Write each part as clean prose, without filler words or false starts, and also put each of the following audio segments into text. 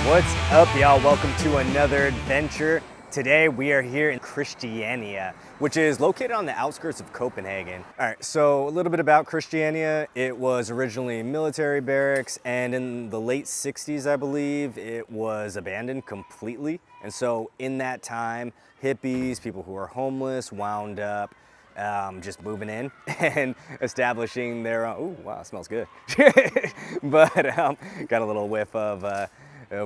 What's up, y'all? Welcome to another adventure. Today we are here in Christiania, which is located on the outskirts of Copenhagen. All right, so a little bit about Christiania. It was originally military barracks, and in the late 60s, I believe, it was abandoned completely. And so in that time, hippies, people who were homeless, wound up just moving in and establishing their own. Ooh, wow, it smells good. But got a little whiff of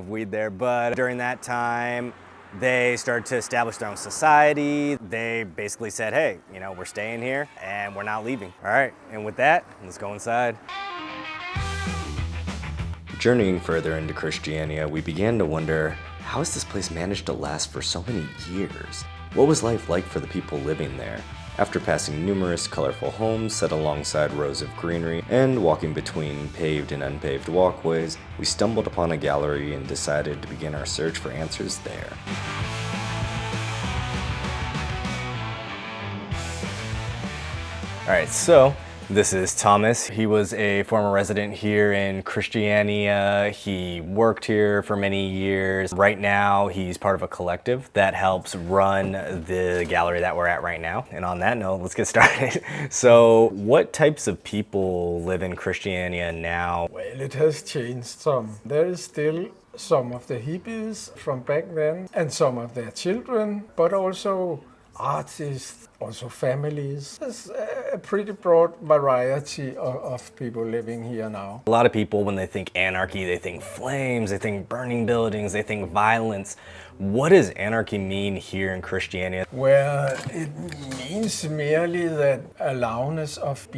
weed there. But during that time, they started to establish their own society. They basically said, hey, you know, we're staying here and we're not leaving. All right, and with that, let's go inside. Journeying further into Christiania, we began to wonder, how has this place managed to last for so many years? What was life like for the people living there? After passing numerous colorful homes set alongside rows of greenery and walking between paved and unpaved walkways, we stumbled upon a gallery and decided to begin our search for answers there. All right, so this is Thomas. He was a former resident here in Christiania. He worked here for many years. Right now, he's part of a collective that helps run the gallery that we're at right now. And on that note, let's get started. So what types of people live in Christiania now? Well, it has changed some. There is still some of the hippies from back then and some of their children, but also artists, also families. There's a pretty broad variety of people living here now. A lot of people, when they think anarchy, they think flames, they think burning buildings, they think violence. What does anarchy mean here in Christiania? Well, it means merely that allowance of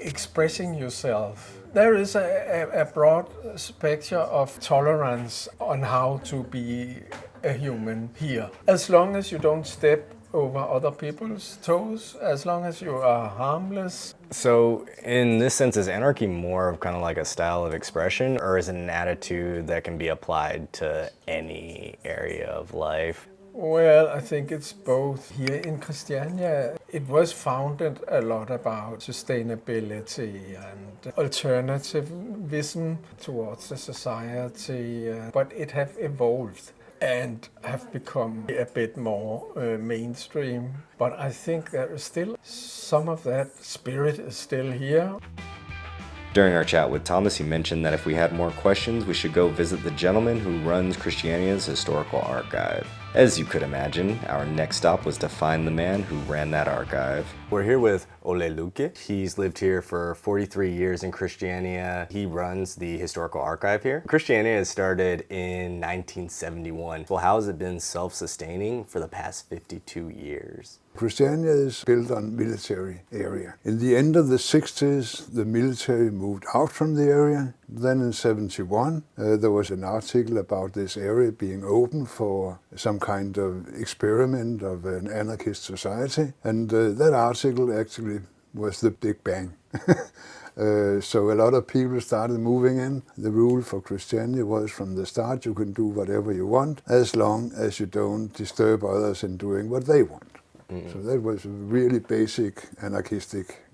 expressing yourself. There is a broad spectrum of tolerance on how to be a human here. As long as you don't step over other people's toes, as long as you are harmless. So in this sense, is anarchy more of kind of like a style of expression, or is it an attitude that can be applied to any area of life? Well, I think it's both. Here in Christiania, it was founded a lot about sustainability and alternativism towards the society, but it have evolved and have become a bit more mainstream. But I think there is still some of that spirit is still here. During our chat with Thomas, he mentioned that if we had more questions, we should go visit the gentleman who runs Christiania's historical archive. As you could imagine, our next stop was to find the man who ran that archive. We're here with Ole Luke. He's lived here for 43 years in Christiania. He runs the historical archive here. Christiania started in 1971. Well, how has it been self-sustaining for the past 52 years? Christiania is built on military area. In the end of the 60s, the military moved out from the area. Then in 71, there was an article about this area being open for some kind of experiment of an anarchist society. And that article actually was the Big Bang. So a lot of people started moving in. The rule for Christiania was from the start, you can do whatever you want, as long as you don't disturb others in doing what they want. So that was a really basic anarchistic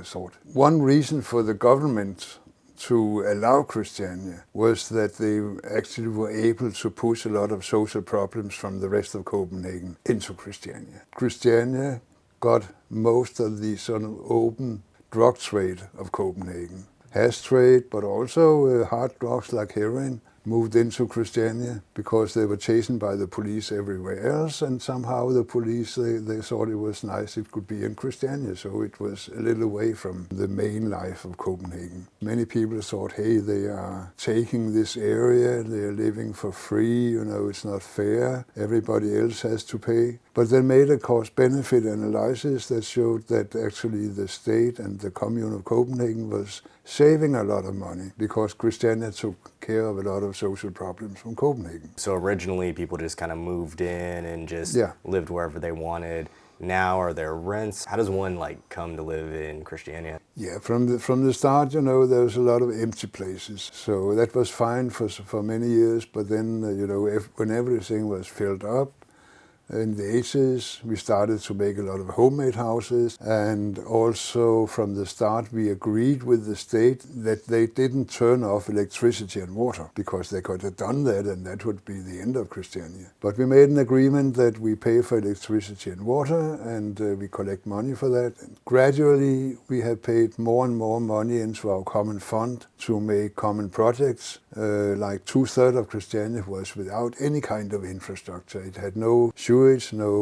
thought. One reason for the government to allow Christiania was that they actually were able to push a lot of social problems from the rest of Copenhagen into Christiania. Christiania got most of the sort of open drug trade of Copenhagen. Hash trade, but also hard drugs like heroin moved into Christiania because they were chased by the police everywhere else, and somehow the police, they thought it was nice it could be in Christiania, so it was a little away from the main life of Copenhagen. Many people thought, hey, they are taking this area, they are living for free, you know, it's not fair, everybody else has to pay. But they made a cost-benefit analysis that showed that actually the state and the commune of Copenhagen was saving a lot of money because Christiania took care of a lot of social problems from Copenhagen. So originally people just kind of moved in and just lived wherever they wanted. Now are there rents? How does one come to live in Christiania? Yeah, from the start, you know, there was a lot of empty places. So that was fine for many years, but then, you know, when everything was filled up, In the 80s, we started to make a lot of homemade houses, and also from the start we agreed with the state that they didn't turn off electricity and water, because they could have done that and that would be the end of Christiania. But we made an agreement that we pay for electricity and water, and we collect money for that. And gradually we have paid more and more money into our common fund to make common projects. Like 2/3 of Christiania was without any kind of infrastructure. It had no sewage, no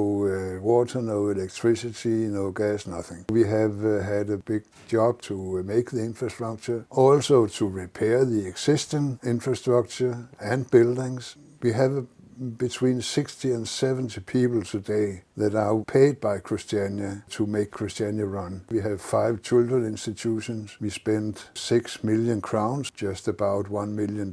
water, no electricity, no gas, nothing. We have had a big job to make the infrastructure, also to repair the existing infrastructure and buildings. We have between 60 and 70 people today that are paid by Christiania to make Christiania run. We have 5 children institutions. We spend 6 million crowns, just about $1 million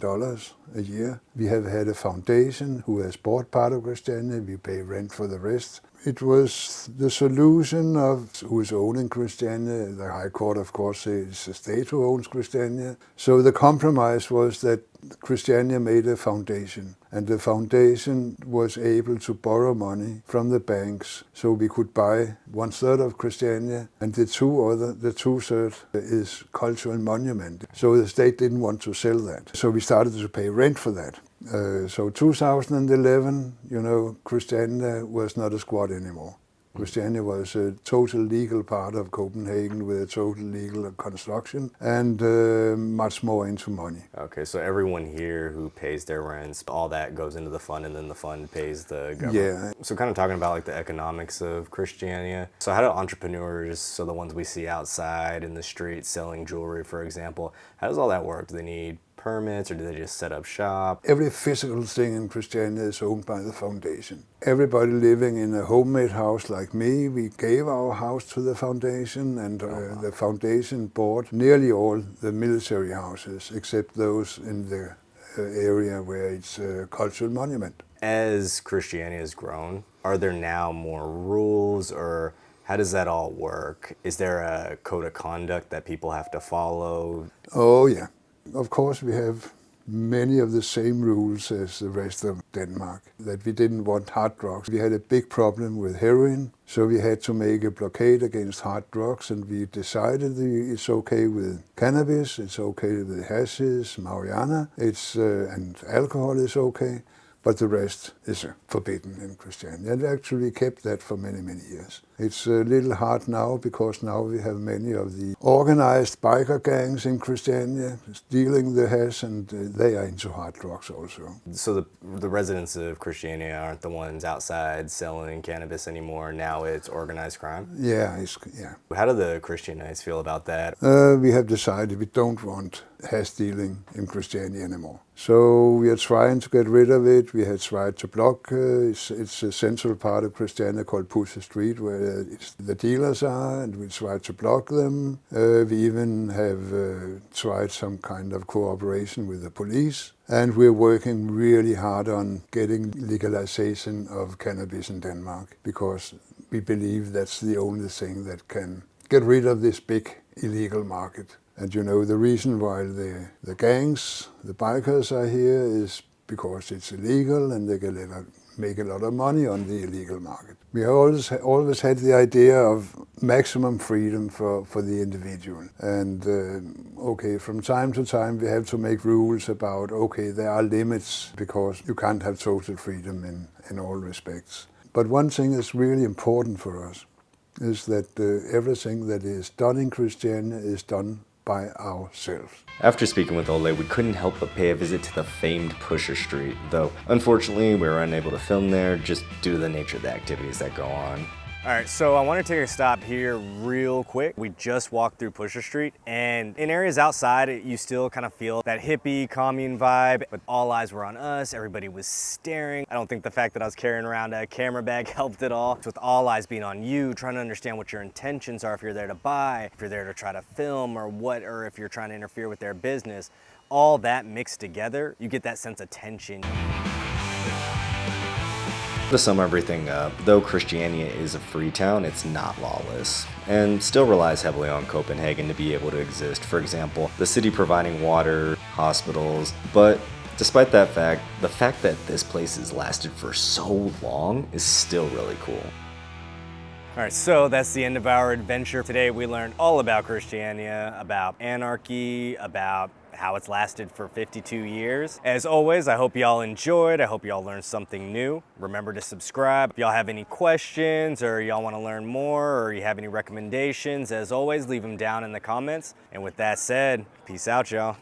a year. We have had a foundation who has bought part of Christiania. We pay rent for the rest. It was the solution of who's owning Christiania. The High Court, of course, says it's the state who owns Christiania. So the compromise was that Christiania made a foundation, and the foundation was able to borrow money from the banks, so we could buy 1/3 of Christiania, and the 2/3 is cultural monument. So the state didn't want to sell that, so we started to pay rent for that. So 2011, Christiania was not a squat anymore. Christiania was a total legal part of Copenhagen with a total legal construction and much more into money. Okay, so everyone here who pays their rents, all that goes into the fund, and then the fund pays the government. Yeah. So kind of talking about like the economics of Christiania. So how do entrepreneurs, so the ones we see outside in the streets selling jewelry, for example, how does all that work? Do they need permits, or do they just set up shop? Every physical thing in Christiania is owned by the foundation. Everybody living in a homemade house like me, we gave our house to the foundation, and the foundation bought nearly all the military houses, except those in the area where it's a cultural monument. As Christiania has grown, are there now more rules, or how does that all work? Is there a code of conduct that people have to follow? Oh yeah. Of course, we have many of the same rules as the rest of Denmark, that we didn't want hard drugs. We had a big problem with heroin, so we had to make a blockade against hard drugs, and we decided it's okay with cannabis, it's okay with hashish, marijuana, and alcohol is okay, but the rest is forbidden in Christiania. And we actually kept that for many, many years. It's a little hard now, because now we have many of the organized biker gangs in Christiania stealing the hash, and they are into hard drugs also. So the residents of Christiania aren't the ones outside selling cannabis anymore. Now it's organized crime? Yeah. How do the Christianites feel about that? We have decided we don't want hash dealing in Christiania anymore. So we are trying to get rid of it. We have tried to block, it's a central part of Christiania called Pusher Street, where the dealers are, and we try to block them. We even have tried some kind of cooperation with the police, and we're working really hard on getting legalization of cannabis in Denmark, because we believe that's the only thing that can get rid of this big illegal market. And the reason why the gangs, the bikers are here is because it's illegal, and they can make a lot of money on the illegal market. We always had the idea of maximum freedom for the individual. And from time to time we have to make rules about, there are limits, because you can't have total freedom in all respects. But one thing that's really important for us is that everything that is done in Christiania is done by ourselves. After speaking with Ole, we couldn't help but pay a visit to the famed Pusher Street, though unfortunately we were unable to film there just due to the nature of the activities that go on. All right, so I want to take a stop here real quick. We just walked through Pusher Street, and in areas outside, you still kind of feel that hippie commune vibe, but all eyes were on us. Everybody was staring. I don't think the fact that I was carrying around a camera bag helped at all. With all eyes being on you, trying to understand what your intentions are, if you're there to buy, if you're there to try to film, or if you're trying to interfere with their business, all that mixed together, you get that sense of tension. To sum everything up, though Christiania is a free town, it's not lawless, and still relies heavily on Copenhagen to be able to exist. For example, the city providing water, hospitals, but Despite that fact, the fact that this place has lasted for so long is still really cool. All right, so that's the end of our adventure. Today we learned all about Christiania, about anarchy, about how it's lasted for 52 years. As always, I hope y'all enjoyed. I hope y'all learned something new. Remember to subscribe. If y'all have any questions or y'all want to learn more or you have any recommendations, as always, leave them down in the comments. And with that said, peace out, y'all.